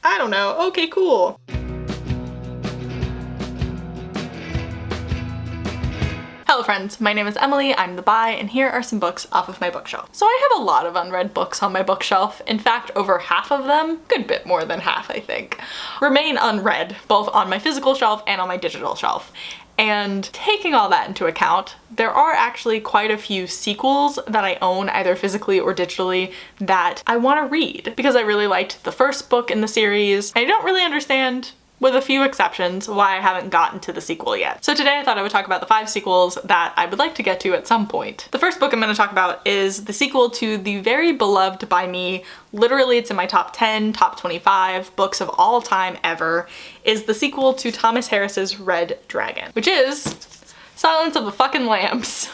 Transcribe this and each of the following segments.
I don't know. Okay, cool. Hello friends, my name is Emily, I'm the Bi, and here are some books off of my bookshelf. So I have a lot of unread books on my bookshelf. In fact, over half of them, good bit more than half I think, remain unread, both on my physical shelf and on my digital shelf. And taking all that into account, there are actually quite a few sequels that I own either physically or digitally that I want to read because I really liked the first book in the series. I don't really understand, with a few exceptions, why I haven't gotten to the sequel yet. So today I thought I would talk about the 5 sequels that I would like to get to at some point. The first book I'm going to talk about is the sequel to the very beloved by me, literally it's in my top 10, top 25 books of all time ever, is the sequel to Thomas Harris's Red Dragon, which is Silence of the fucking Lambs.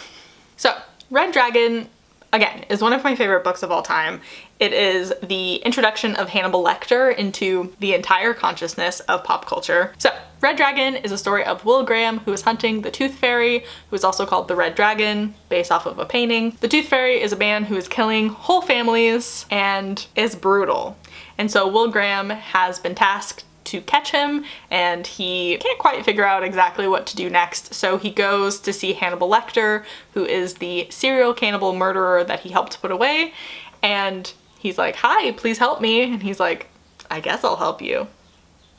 So, Red Dragon, again, is one of my favorite books of all time. It is the introduction of Hannibal Lecter into the entire consciousness of pop culture. So, Red Dragon is a story of Will Graham, who is hunting the Tooth Fairy, who is also called the Red Dragon, based off of a painting. The Tooth Fairy is a man who is killing whole families and is brutal. And so Will Graham has been tasked to catch him, and he can't quite figure out exactly what to do next, so he goes to see Hannibal Lecter, who is the serial cannibal murderer that he helped put away, and he's like, "Hi, please help me," and he's like, "I guess I'll help you."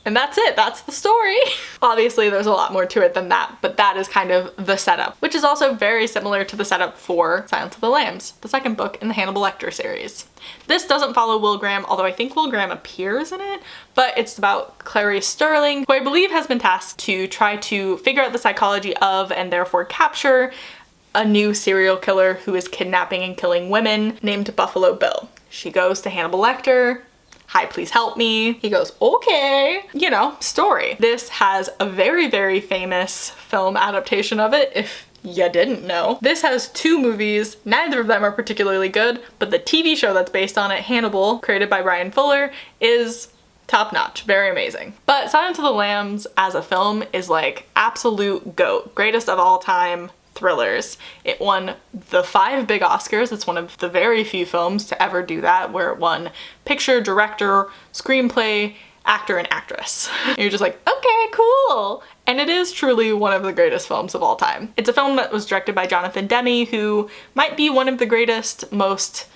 And that's it, that's the story. Obviously there's a lot more to it than that, but that is kind of the setup, which is also very similar to the setup for Silence of the Lambs, the second book in the Hannibal Lecter series. This doesn't follow Will Graham, although I think Will Graham appears in it, but it's about Clarice Sterling, who I believe has been tasked to try to figure out the psychology of and therefore capture a new serial killer who is kidnapping and killing women named Buffalo Bill. She goes to Hannibal Lecter. "Hi, please help me." He goes, "Okay." You know, story. This has a very, very famous film adaptation of it, if you didn't know. This has 2 movies, neither of them are particularly good, but the TV show that's based on it, Hannibal, created by Brian Fuller, is top notch, very amazing. But Silence of the Lambs as a film is like absolute GOAT, greatest of all time thrillers. It won the 5 big Oscars. It's one of the very few films to ever do that, where it won picture, director, screenplay, actor, and actress. And you're just like, okay, cool. And it is truly one of the greatest films of all time. It's a film that was directed by Jonathan Demme, who might be one of the greatest, most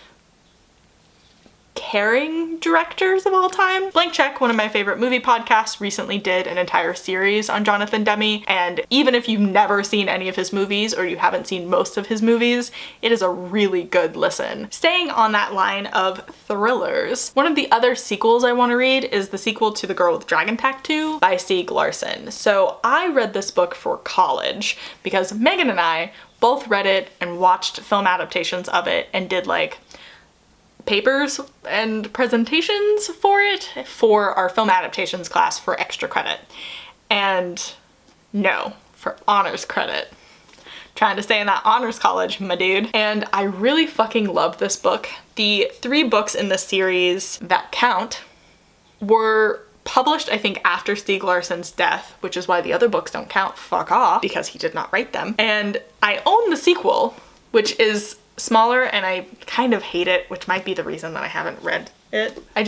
caring directors of all time. Blank Check, one of my favorite movie podcasts, recently did an entire series on Jonathan Demme, and even if you've never seen any of his movies or you haven't seen most of his movies, it is a really good listen. Staying on that line of thrillers, one of the other sequels I want to read is the sequel to The Girl with Dragon Tattoo by Stieg Larsson. So I read this book for college because Megan and I both read it and watched film adaptations of it and did like papers and presentations for it for our film adaptations class for extra credit. And no, for honors credit. Trying to stay in that honors college, my dude. And I really fucking love this book. The 3 books in the series that count were published, I think, after Stieg Larsson's death, which is why the other books don't count. Fuck off, because he did not write them. And I own the sequel, which is smaller, and I kind of hate it, which might be the reason that I haven't read it. I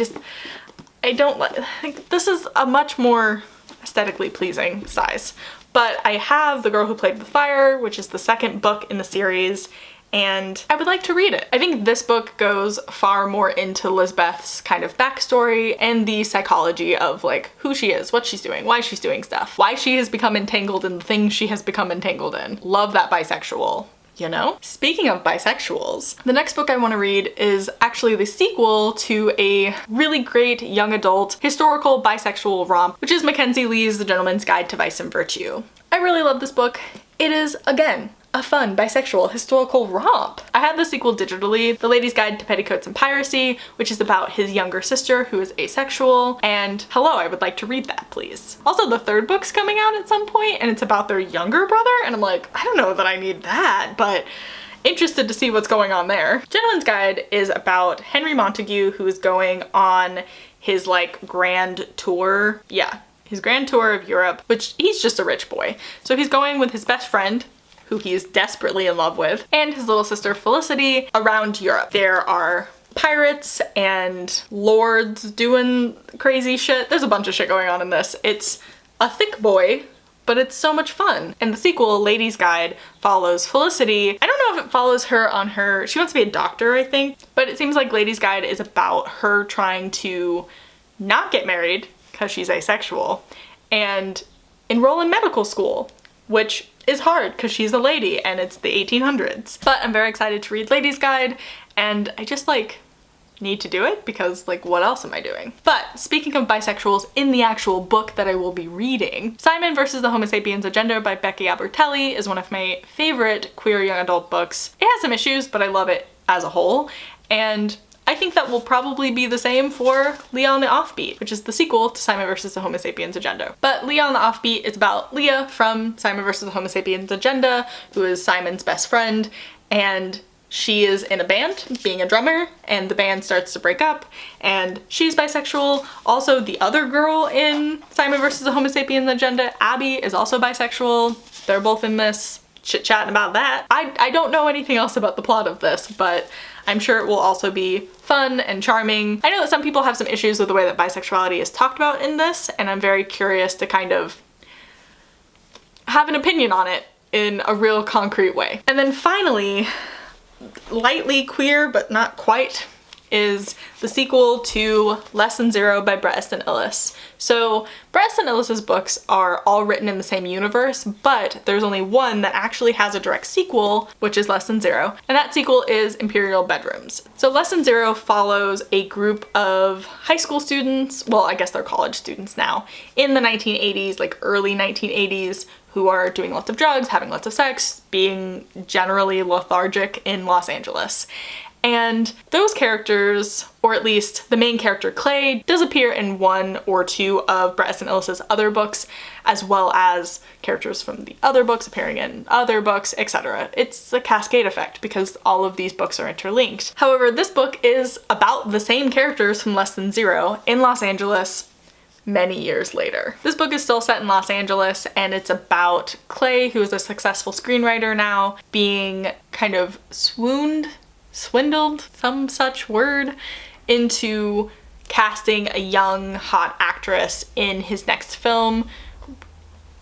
don't like, this is a much more aesthetically pleasing size. But I have The Girl Who Played with Fire, which is the second book in the series, and I would like to read it. I think this book goes far more into Lisbeth's kind of backstory and the psychology of like who she is, what she's doing, why she's doing stuff, why she has become entangled in the things she has become entangled in. Love that bisexual. You know? Speaking of bisexuals, the next book I want to read is actually the sequel to a really great young adult historical bisexual romp, which is Mackenzie Lee's The Gentleman's Guide to Vice and Virtue. I really love this book. It is, again, a fun bisexual historical romp. I have the sequel digitally, The Lady's Guide to Petticoats and Piracy, which is about his younger sister who is asexual, and hello, I would like to read that, please. Also, the 3rd book's coming out at some point, and it's about their younger brother, and I'm like, I don't know that I need that, but interested to see what's going on there. Gentleman's Guide is about Henry Montague, who is going on his like grand tour. Yeah, his grand tour of Europe, which he's just a rich boy. So he's going with his best friend, who he is desperately in love with, and his little sister Felicity around Europe. There are pirates and lords doing crazy shit. There's a bunch of shit going on in this. It's a thick boy, but it's so much fun. And the sequel, Lady's Guide, follows Felicity. I don't know if it follows her on her, she wants to be a doctor, I think, but it seems like Lady's Guide is about her trying to not get married because she's asexual and enroll in medical school, which is hard because she's a lady and it's the 1800s. But I'm very excited to read Lady's Guide, and I just like need to do it because like what else am I doing? But speaking of bisexuals in the actual book that I will be reading, Simon versus the Homo sapiens Agenda by Becky Albertelli is one of my favorite queer young adult books. It has some issues, but I love it as a whole, and I think that will probably be the same for Leah on the Offbeat, which is the sequel to Simon versus the Homo sapiens Agenda. But Leah on the Offbeat is about Leah from Simon versus the Homo sapiens Agenda, who is Simon's best friend, and she is in a band, being a drummer, and the band starts to break up, and she's bisexual. Also, the other girl in Simon versus the Homo sapiens Agenda, Abby, is also bisexual. They're both in this, chit-chatting about that. I don't know anything else about the plot of this, but I'm sure it will also be fun and charming. I know that some people have some issues with the way that bisexuality is talked about in this, and I'm very curious to kind of have an opinion on it in a real concrete way. And then finally, lightly queer, but not quite, is the sequel to Lesson Zero by Bret Easton Ellis. So Bret Easton Ellis's books are all written in the same universe, but there's only one that actually has a direct sequel, which is Lesson Zero, and that sequel is Imperial Bedrooms. So Lesson Zero follows a group of high school students, well, I guess they're college students now, in the 1980s, like early 1980s, who are doing lots of drugs, having lots of sex, being generally lethargic in Los Angeles. And those characters, or at least the main character Clay, does appear in one or two of Bret Easton Ellis's other books, as well as characters from the other books appearing in other books, etc. It's a cascade effect because all of these books are interlinked. However, this book is about the same characters from Lesson Zero in Los Angeles many years later. This book is still set in Los Angeles, and it's about Clay, who is a successful screenwriter now, being kind of swindled, some such word, into casting a young, hot actress in his next film.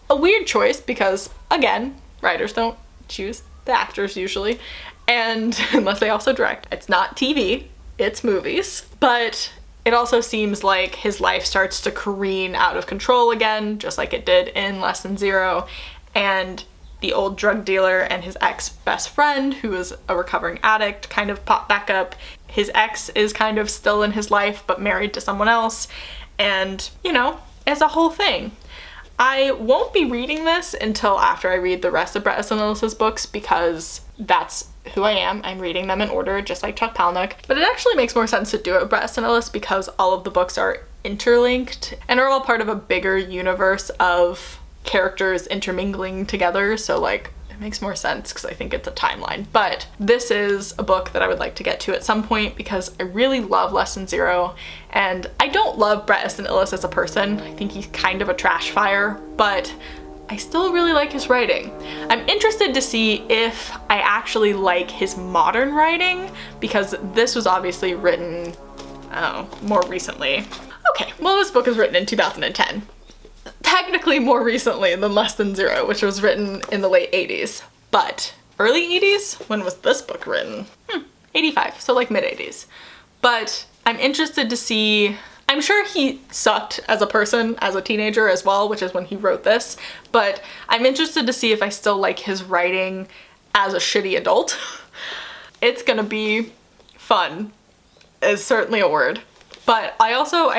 A weird choice because, again, writers don't choose the actors usually, and unless they also direct. It's not TV, it's movies. But it also seems like his life starts to careen out of control again, just like it did in Lesson Zero, and the old drug dealer and his ex-best friend, who is a recovering addict, kind of pop back up. His ex is kind of still in his life, but married to someone else, and, you know, it's a whole thing. I won't be reading this until after I read the rest of Bret Easton Ellis's books because that's who I am. I'm reading them in order, just like Chuck Palahniuk. But it actually makes more sense to do it with Bret Easton Ellis because all of the books are interlinked and are all part of a bigger universe of characters intermingling together. So like, it makes more sense because I think it's a timeline. But this is a book that I would like to get to at some point because I really love Lesson Zero, and I don't love Bret Easton Ellis as a person. I think he's kind of a trash fire, but I still really like his writing. I'm interested to see if I actually like his modern writing because this was obviously written, more recently. Okay, well, this book was written in 2010. Technically more recently than Lesson Zero, which was written in the late 80s. But early 80s? When was this book written? 85, so like mid 80s. But I'm interested to see, I'm sure he sucked as a person, as a teenager as well, which is when he wrote this, but I'm interested to see if I still like his writing as a shitty adult. It's gonna be fun, is certainly a word. But I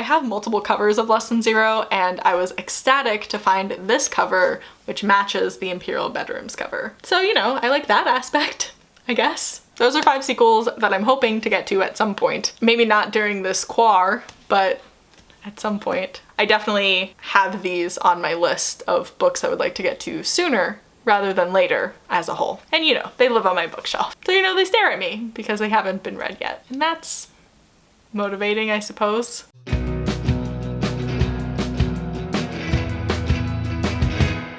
have multiple covers of Lesson Zero, and I was ecstatic to find this cover, which matches the Imperial Bedrooms cover. So, you know, I like that aspect, I guess. Those are 5 sequels that I'm hoping to get to at some point. Maybe not during this quar, but at some point. I definitely have these on my list of books I would like to get to sooner rather than later as a whole. And you know, they live on my bookshelf. So you know, they stare at me because they haven't been read yet. And that's motivating, I suppose.